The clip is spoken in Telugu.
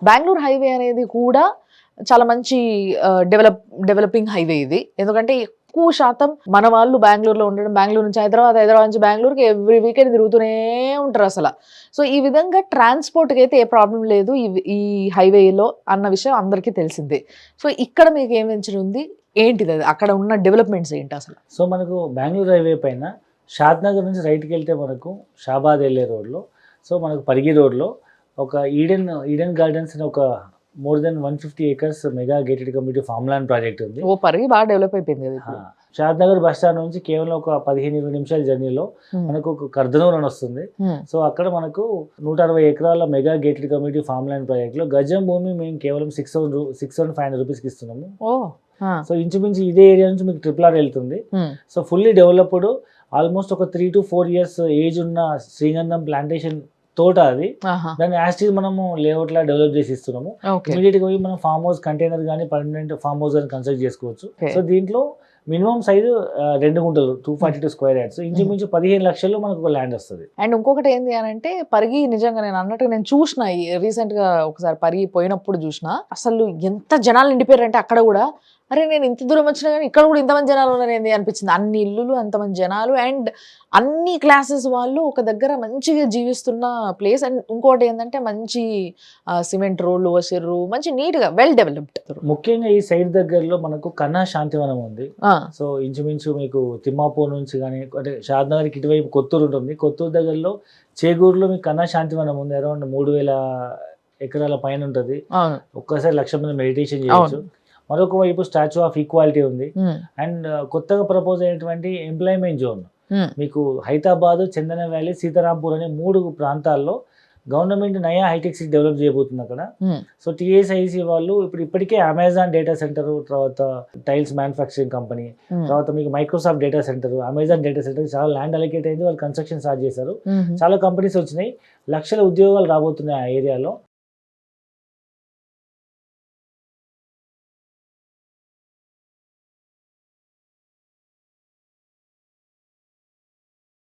బెంగుళూరు హైవే అనేది కూడా చాలా మంచి డెవలపింగ్ హైవే ఇది. ఎందుకంటే ఎక్కువ శాతం మన వాళ్ళు బెంగుళూరులో ఉండడం, బెంగుళూరు నుంచి హైదరాబాద్, హైదరాబాద్ నుంచి బెంగుళూరుకి ఎవ్రీ వీకెండ్ తిరుగుతూనే ఉంటారు అసలు. సో ఈ విధంగా ట్రాన్స్‌పోర్ట్‌కి అయితే ఏ ప్రాబ్లమ్ లేదు ఈ హైవేలో అన్న విషయం అందరికీ తెలిసిందే. సో ఇక్కడ మీకు ఏం వెంచర్ ఉంది? ఏంటిది అది? అక్కడ ఉన్న డెవలప్‌మెంట్స్ ఏంటి అసలు? సో మనకు బెంగుళూరు హైవే పైన షాద్‌నగర్ నుంచి రైట్‌కెళ్తే మనకు షాబాద్ వెళ్ళే రోడ్‌లో, సో మనకు పరిగి రోడ్‌లో ఒక ఈడెన్ గార్డెన్స్ అని ఒక more than 150 acres mega gated community farm land project ఉంది. ఓ పరిగి బాగా డెవలప్ అయిపోయింది కదా ఇప్పుడు. షాద్‌నగర్ బస్ స్టాండ్ నుంచి కేవలం ఒక 15-20 నిమిషాల జర్నీలో మనకు ఒక కర్దనూర్ అని వస్తుంది. సో అక్కడ మనకు 160 ఎకరాల mega gated community farm land ప్రాజెక్ట్లో గజం భూమి మేము కేవలం 6,500 రూపీస్కి ఇస్తున్నాము. సో ఇంచుమించు ఇదే ఏరియా నుంచి మీకు RRR వెళ్తుంది. సో ఫుల్లీ డెవలప్డ్, ఆల్మోస్ట్ ఒక 3 to 4 years ఏజ్ ఉన్న శ్రీగంధం ప్లాంటేషన్ తోట అది. దాన్ని యాస్టీజ్ మనము లేఅవుట్ లా డెవలప్ చేసి ఇస్తున్నాము. ఇమీడియట్ గా పోయి మనం ఫార్మ్ హౌస్ కంటైనర్ కానీ పర్మనెంట్ ఫార్మ్ హౌస్ అని కన్స్ట్రక్ట్ చేసుకోవచ్చు. సో దీంట్లో మినిమం సైజు 2 గుంటలు 242 స్క్వేర్ యార్డ్స్, ఇంచుమించు 15 లక్షల్లో మనకు ఒక ల్యాండ్ వస్తుంది. అండ్ ఇంకొకటి ఏంటి అని అంటే పరిగి నిజంగా నేను అన్నట్టుగా నేను చూసిన రీసెంట్ గా ఒకసారి పరిగి పోయినప్పుడు చూసిన, అసలు ఎంత జనాలు నిండిపోయారంటే అక్కడ కూడా అరే నేను ఇంత దూరం వచ్చినా కానీ ఇక్కడ కూడా ఇంతమంది జనాలు ఉన్నారేంది అనిపించింది. అన్ని ఇల్లులు, అంతమంది జనాలు, అండ్ అన్ని క్లాసెస్ వాళ్ళు ఒక దగ్గర మంచిగా జీవిస్తున్న ప్లేస్. అండ్ ఇంకోటి ఏంటంటే మంచి సిమెంట్ రోడ్లు వసిర్రు, మంచి నీట్ గా వెల్ డెవలప్డ్. ముఖ్యంగా ఈ సైడ్ దగ్గరలో మనకు కన్నా శాంతివనం ఉంది. సో ఇంచుమించు మీకు తిమ్మాపూర్ నుంచి కానీ అంటే షాద్‌నగర్కి ఇటువైపు కొత్తూరు ఉంటుంది. కొత్తూరు దగ్గరలో చేగూరులో మీకు కన్నా శాంతివనం ఉంది. అరౌండ్ 3,000 ఎకరాల పైన ఉంటుంది. ఒక్కసారి 1,00,000 మంది మెడిటేషన్ చేయొచ్చు. మరొక వైపు స్టాచ్యూ ఆఫ్ ఈక్వాలిటీ ఉంది. అండ్ కొత్తగా ప్రపోజ్ అయినటువంటి ఎంప్లాయ్మెంట్ జోన్ మీకు హైదరాబాద్, చందన వ్యాలీ, సీతారాంపూర్ అనే 3 ప్రాంతాల్లో గవర్నమెంట్ నయా హైటెక్ సిటీ డెవలప్ చేయబోతుంది అక్కడ. సో టీఎస్ఐసి వాళ్ళు ఇప్పటికే అమెజాన్ డేటా సెంటర్, తర్వాత టైల్స్ మ్యానుఫ్యాక్చరింగ్ కంపెనీ, తర్వాత మీకు Microsoft data centre, Amazon data centre చాలా ల్యాండ్ అలొకేట్ అయింది. వాళ్ళు కన్స్ట్రక్షన్ స్టార్ట్ చేశారు. చాలా కంపెనీస్ వచ్చినాయి. లక్షల ఉద్యోగాలు రాబోతున్నాయి ఆ ఏరియాలో.